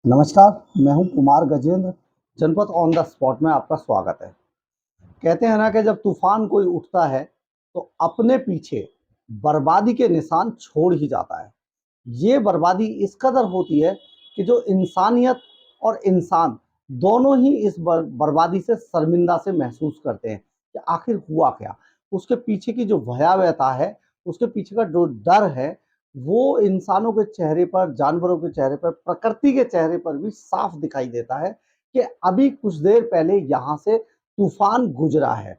नमस्कार, मैं हूं कुमार गजेंद्र। जनपद ऑन द स्पॉट में आपका स्वागत है। कहते हैं ना कि जब तूफान कोई उठता है तो अपने पीछे बर्बादी के निशान छोड़ ही जाता है। ये बर्बादी इस कदर होती है कि जो इंसानियत और इंसान दोनों ही इस बर्बादी से शर्मिंदा से महसूस करते हैं कि आखिर हुआ क्या। उसके पीछे की जो भयावहता है, उसके पीछे का जो डर है, वो इंसानों के चेहरे पर, जानवरों के चेहरे पर, प्रकृति के चेहरे पर भी साफ दिखाई देता है कि अभी कुछ देर पहले यहाँ से तूफान गुजरा है।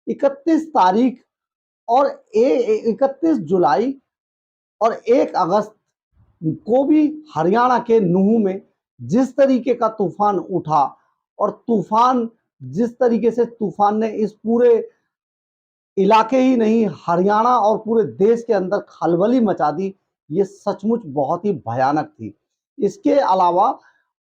31 तारीख और 31 जुलाई और 1 अगस्त को भी हरियाणा के नूह में जिस तरीके का तूफान उठा और तूफान जिस तरीके से तूफान ने इस पूरे इलाके ही नहीं, हरियाणा और पूरे देश के अंदर खलबली मचा दी, ये सचमुच बहुत ही भयानक थी। इसके अलावा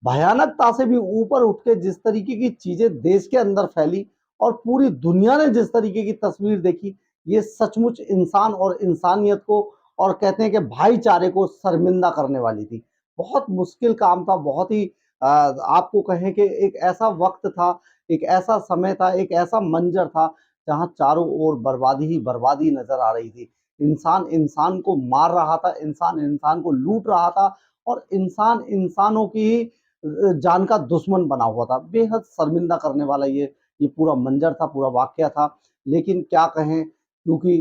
भयानकता से भी ऊपर उठ के जिस तरीके की चीजें देश के अंदर फैली और पूरी दुनिया ने जिस तरीके की तस्वीर देखी, ये सचमुच इंसान और इंसानियत को और कहते हैं कि भाईचारे को शर्मिंदा करने वाली थी। बहुत मुश्किल काम था, बहुत ही आपको कहें कि एक ऐसा वक्त था, एक ऐसा समय था, एक ऐसा मंजर था जहाँ चारों ओर बर्बादी ही बर्बादी नजर आ रही थी। इंसान इंसान को मार रहा था, इंसान इंसान को लूट रहा था और इंसान इंसानों की ही जान का दुश्मन बना हुआ था। बेहद शर्मिंदा करने वाला ये पूरा मंजर था, पूरा वाकया था। लेकिन क्या कहें, क्योंकि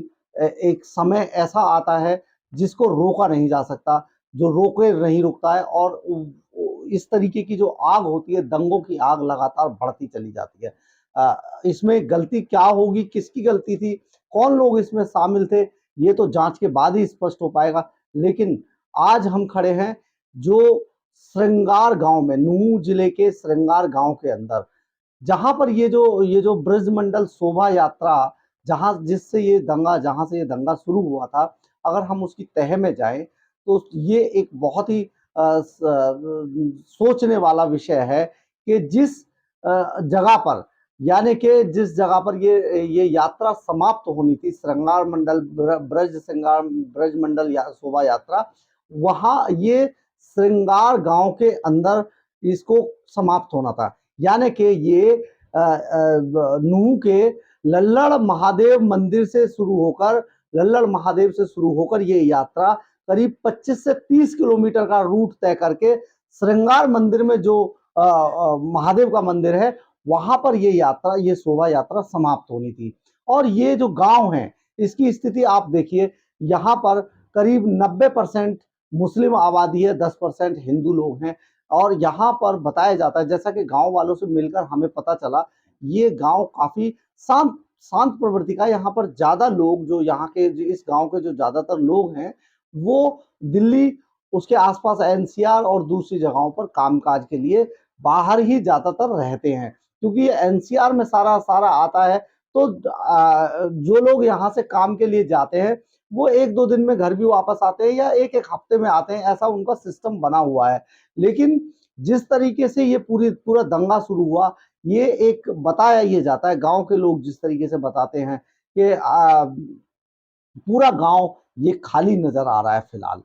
एक समय ऐसा आता है जिसको रोका नहीं जा सकता, जो रोके नहीं रुकता है और इस तरीके की जो आग होती है, दंगों की आग लगातार बढ़ती चली जाती है। इसमें गलती क्या होगी, किसकी गलती थी, कौन लोग इसमें शामिल थे, ये तो जांच के बाद ही स्पष्ट हो पाएगा। लेकिन आज हम खड़े हैं जो श्रृंगार गांव में, नूह जिले के श्रृंगार गांव के अंदर, जहां पर ये जो ब्रजमंडल शोभा यात्रा, जहां से ये दंगा शुरू हुआ था, अगर हम उसकी तह में जाएं तो ये एक बहुत ही सोचने वाला विषय है कि जगह पर, यानी कि जिस जगह पर ये यात्रा समाप्त होनी थी, श्रृंगार मंडल ब्रज मंडल शोभा यात्रा, वहां ये श्रृंगार गांव के अंदर इसको समाप्त होना था। यानी कि ये नूह के लल्लड़ महादेव से शुरू होकर ये यात्रा करीब 25 से 30 किलोमीटर का रूट तय करके श्रृंगार मंदिर में जो महादेव का मंदिर है, वहां पर ये शोभा यात्रा समाप्त होनी थी। और ये जो गांव है, इसकी स्थिति आप देखिए, यहाँ पर करीब 90% मुस्लिम आबादी है, 10% हिंदू लोग हैं। और यहाँ पर बताया जाता है, जैसा कि गांव वालों से मिलकर हमें पता चला, ये गांव काफी शांत शांत प्रवृत्ति का। यहाँ पर ज्यादा लोग, जो यहाँ के इस गांव के जो ज्यादातर लोग हैं, वो दिल्ली, उसके आसपास एनसीआर और दूसरी जगहों पर कामकाज के लिए बाहर ही ज्यादातर रहते हैं, क्योंकि ये एनसीआर में सारा सारा आता है। तो जो लोग यहाँ से काम के लिए जाते हैं, वो 1-2 दिन में घर भी वापस आते हैं या एक एक हफ्ते में आते हैं, ऐसा उनका सिस्टम बना हुआ है। लेकिन जिस तरीके से ये पूरा दंगा शुरू हुआ, ये एक बताया ये जाता है, गांव के लोग जिस तरीके से बताते हैं कि पूरा गांव ये खाली नजर आ रहा है फिलहाल।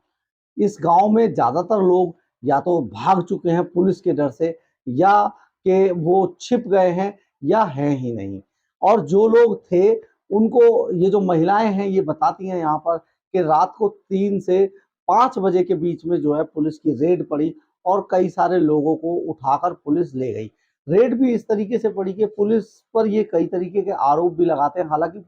इस गांव में ज्यादातर लोग या तो भाग चुके हैं पुलिस के डर से, या कि वो छिप गए हैं, या हैं ही नहीं। और जो लोग थे, उनको, ये जो महिलाएं हैं, ये बताती हैं यहाँ पर कि रात को 3 से 5 बजे के बीच में जो है पुलिस की रेड पड़ी और कई सारे लोगों को उठाकर पुलिस ले गई। रेड भी इस तरीके से पड़ी कि पुलिस पर ये कई तरीके के आरोप भी लगाते हैं। हालांकि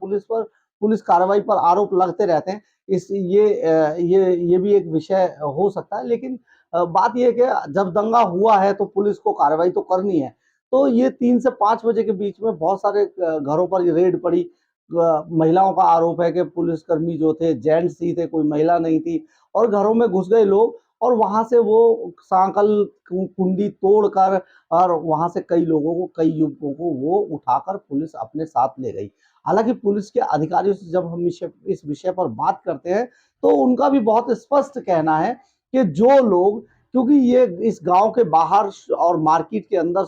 पुलिस कार्रवाई पर आरोप लगते रहते हैं, इस ये भी एक विषय हो सकता है। लेकिन बात यह है कि जब दंगा हुआ है तो पुलिस को कार्रवाई तो करनी है। तो ये 3 से 5 बजे के बीच में बहुत सारे घरों पर ये रेड पड़ी। महिलाओं का आरोप है कि पुलिसकर्मी जो थे जेंट्स ही थे, कोई महिला नहीं थी, और घरों में घुस गए लोग और वहां से वो सांकल कुंडी तोड़कर, और वहां से कई युवकों को वो उठाकर पुलिस अपने साथ ले गई। हालांकि पुलिस के अधिकारियों से जब हम इस विषय पर बात करते हैं, तो उनका भी बहुत स्पष्ट कहना है कि जो लोग, क्योंकि ये इस गांव के बाहर और मार्केट के अंदर,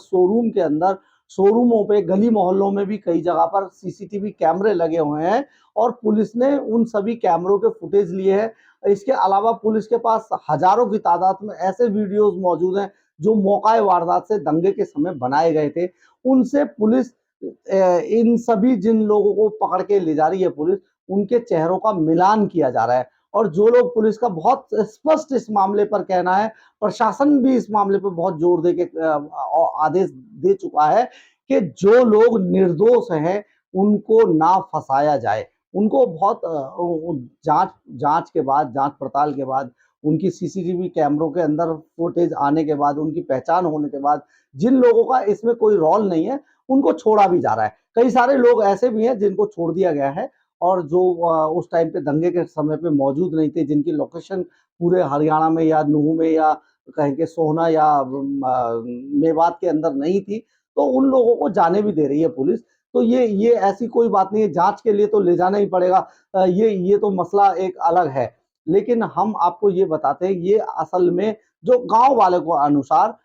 शोरूमों पे, गली मोहल्लों में भी कई जगह पर सीसीटीवी कैमरे लगे हुए हैं और पुलिस ने उन सभी कैमरों के फुटेज लिए हैं। इसके अलावा पुलिस के पास हजारों की तादाद में ऐसे वीडियोस मौजूद हैं जो मौका वारदात से दंगे के समय बनाए गए थे, उनसे पुलिस इन सभी जिन लोगों को पकड़ के ले जा रही है पुलिस, उनके चेहरों का मिलान किया जा रहा है। और जो लोग, पुलिस का बहुत स्पष्ट इस मामले पर कहना है, प्रशासन भी इस मामले पर बहुत जोर दे के आदेश दे चुका है कि जो लोग निर्दोष हैं उनको ना फंसाया जाए। उनको बहुत जांच के बाद, जांच पड़ताल के बाद, उनकी सीसीटीवी कैमरों के अंदर फुटेज आने के बाद, उनकी पहचान होने के बाद, जिन लोगों का इसमें कोई रोल नहीं है उनको छोड़ा भी जा रहा है। कई सारे लोग ऐसे भी हैं जिनको छोड़ दिया गया है और जो उस टाइम पे दंगे के समय पे मौजूद नहीं थे, जिनकी लोकेशन पूरे हरियाणा में या नूह में या कहें कि सोहना या मेवात के अंदर नहीं थी, तो उन लोगों को जाने भी दे रही है पुलिस। तो ये ऐसी कोई बात नहीं है, जांच के लिए तो ले जाना ही पड़ेगा। ये तो मसला एक अलग है। लेकिन हम आपको ये बताते हैं, ये असल में जो गांव वाले को अनुसार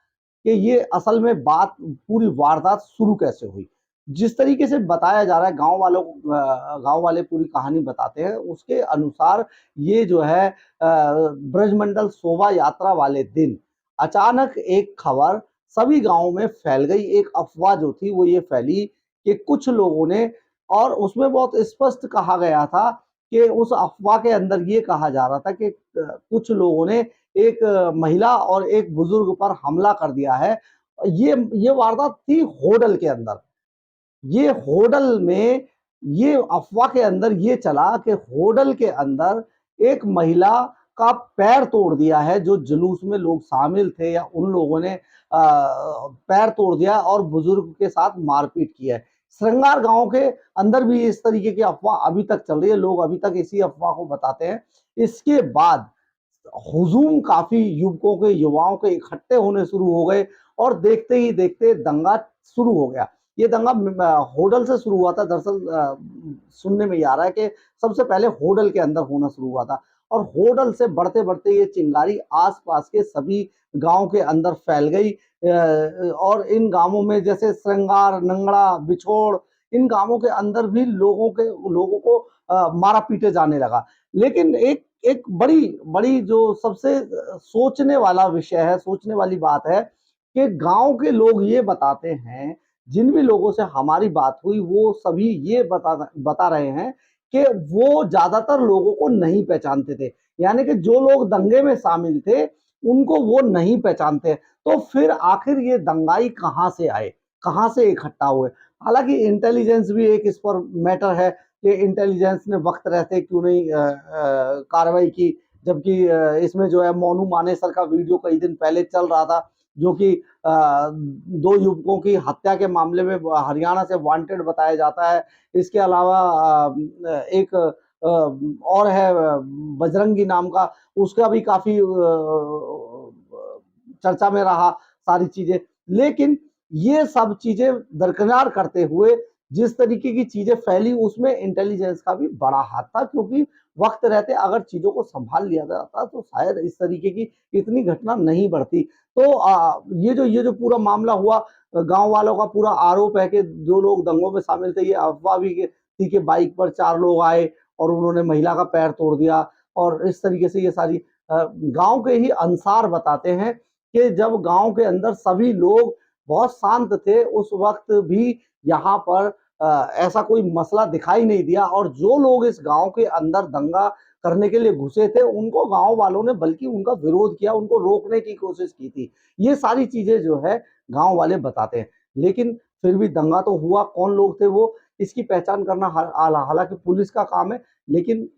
कि ये असल में बात, पूरी वारदात शुरू कैसे हुई। जिस तरीके से बताया जा रहा है, गांव वाले पूरी कहानी बताते हैं, उसके अनुसार ये जो है ब्रजमंडल शोभा यात्रा वाले दिन अचानक एक खबर सभी गांवों में फैल गई। एक अफवाह जो थी वो ये फैली कि कुछ लोगों ने, और उसमें बहुत स्पष्ट कहा गया था कि उस अफवाह के अंदर ये कहा जा रहा था कि कुछ लोगों ने एक महिला और एक बुजुर्ग पर हमला कर दिया है। ये वारदात थी होडल के अंदर। ये होडल में, ये अफवाह के अंदर ये चला कि होडल के अंदर एक महिला का पैर तोड़ दिया है। जो जुलूस में लोग शामिल थे या उन लोगों ने पैर तोड़ दिया और बुजुर्ग के साथ मारपीट की है। श्रृंगार गांव के अंदर भी इस तरीके की अफवाह अभी तक चल रही है, लोग अभी तक इसी अफवाह को बताते हैं। इसके बाद हुजूम काफी युवकों के, युवाओं के इकट्ठे होने शुरू हो गए और देखते ही देखते दंगा शुरू हो गया। ये दंगा होडल से शुरू हुआ था। दरअसल सुनने में आ रहा है कि सबसे पहले होडल के अंदर होना शुरू हुआ था और होडल से बढ़ते बढ़ते ये चिंगारी आसपास के सभी गांव के अंदर फैल गई। और इन गांवों में जैसे श्रृंगार, नंगड़ा, बिछोड़, इन गांवों के अंदर भी लोगों को मारा पीटे जाने लगा। लेकिन एक बड़ी बड़ी जो सबसे सोचने वाला विषय है, सोचने वाली बात है कि गांव के लोग ये बताते हैं, जिन भी लोगों से हमारी बात हुई वो सभी ये बता रहे हैं कि वो ज्यादातर लोगों को नहीं पहचानते थे। यानी कि जो लोग दंगे में शामिल थे उनको वो नहीं पहचानते। तो फिर आखिर ये दंगाई कहाँ से आए, कहाँ से इकट्ठा हुए। हालांकि इंटेलिजेंस भी एक इस पर मैटर है कि इंटेलिजेंस ने वक्त रहते क्यों नहीं कार्रवाई की। जबकि इसमें जो है मोनू मानेसर का वीडियो कई दिन पहले चल रहा था, जो कि 2 युवकों की हत्या के मामले में हरियाणा से वांटेड बताया जाता है। इसके अलावा एक और है बजरंगी नाम का, उसका भी काफी चर्चा में रहा सारी चीजें। लेकिन ये सब चीजें दरकिनार करते हुए जिस तरीके की चीजें फैली, उसमें इंटेलिजेंस का भी बड़ा हाथ था, क्योंकि वक्त रहते अगर चीजों को संभाल लिया जाता तो शायद इस तरीके की इतनी घटना नहीं बढ़ती। तो ये जो पूरा मामला हुआ, गांव वालों का पूरा आरोप है कि जो लोग दंगों में शामिल थे, ये अफवाह भी थी कि बाइक पर 4 लोग आए और उन्होंने महिला का पैर तोड़ दिया। और इस तरीके से ये सारी गांव के ही अंसार बताते हैं कि जब गांव के अंदर सभी लोग बहुत शांत थे, उस वक्त भी यहाँ पर ऐसा कोई मसला दिखाई नहीं दिया। और जो लोग इस गांव के अंदर दंगा करने के लिए घुसे थे, उनको गांव वालों ने बल्कि उनका विरोध किया, उनको रोकने की कोशिश की थी। ये सारी चीजें जो है गांव वाले बताते हैं। लेकिन फिर भी दंगा तो हुआ, कौन लोग थे वो, इसकी पहचान करना हालांकि पुलिस का काम है। लेकिन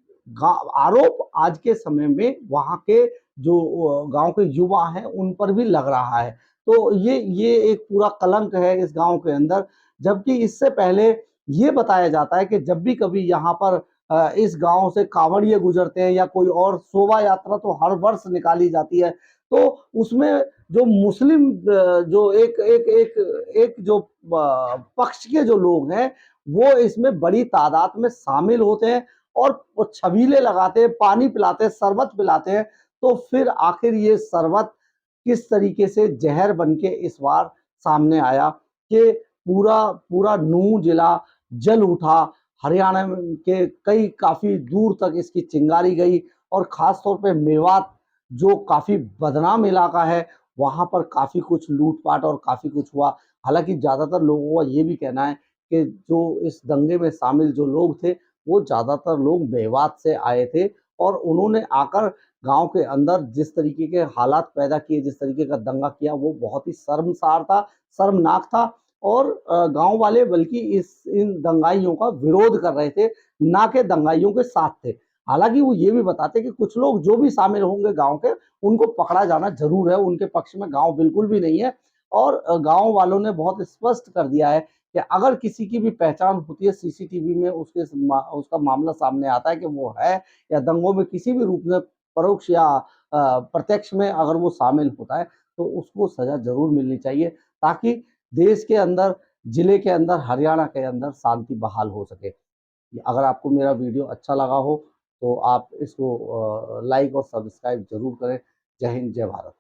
आरोप आज के समय में वहां के जो गांव के युवा हैं उन पर भी लग रहा है। तो ये एक पूरा कलंक है इस गांव के अंदर। जबकि इससे पहले ये बताया जाता है कि जब भी कभी यहाँ पर इस गांव से कांवड़िए गुजरते हैं या कोई और शोभा यात्रा तो हर वर्ष निकाली जाती है, तो उसमें जो मुस्लिम जो एक जो पक्ष के जो लोग हैं वो इसमें बड़ी तादाद में शामिल होते हैं और छबीले लगाते हैं, पानी पिलाते हैं, शरबत पिलाते हैं। तो फिर आखिर ये शरबत किस तरीके से जहर बन के इस बार सामने आया कि पूरा पूरा नूंह जिला जल उठा। हरियाणा के कई काफी दूर तक इसकी चिंगारी गई और खास तौर पे मेवात जो काफी बदनाम इलाका है वहाँ पर काफ़ी कुछ लूट-पाट और काफ़ी कुछ हुआ। हालाँकि ज़्यादातर लोगों का ये भी कहना है कि जो इस दंगे में शामिल जो लोग थे, वो ज़्यादातर लोग मेवात से आए थे और उन्होंने आकर गाँव के अंदर जिस तरीके के हालात पैदा किए, जिस तरीके का दंगा किया, वो बहुत ही शर्मसार था, शर्मनाक था और गाँव वाले बल्कि इन दंगाइयों का विरोध कर रहे थे, ना कि दंगाइयों के साथ थे। हालाँकि वो ये भी बताते हैं कि कुछ लोग जो भी शामिल होंगे गाँव के, उनको पकड़ा जाना ज़रूर है, उनके पक्ष में गाँव बिल्कुल भी नहीं है और गाँव वालों ने बहुत स्पष्ट कर दिया है कि अगर किसी की भी पहचान होती है सीसीटीवी में उसका मामला सामने आता है कि वो है या दंगों में किसी भी रूप में परोक्ष या प्रत्यक्ष में अगर वो शामिल होता है, तो उसको सज़ा ज़रूर मिलनी चाहिए ताकि देश के अंदर, जिले के अंदर, हरियाणा के अंदर शांति बहाल हो सके। अगर आपको मेरा वीडियो अच्छा लगा हो, तो आप इसको लाइक और सब्सक्राइब ज़रूर करें। जय हिंद, जय भारत।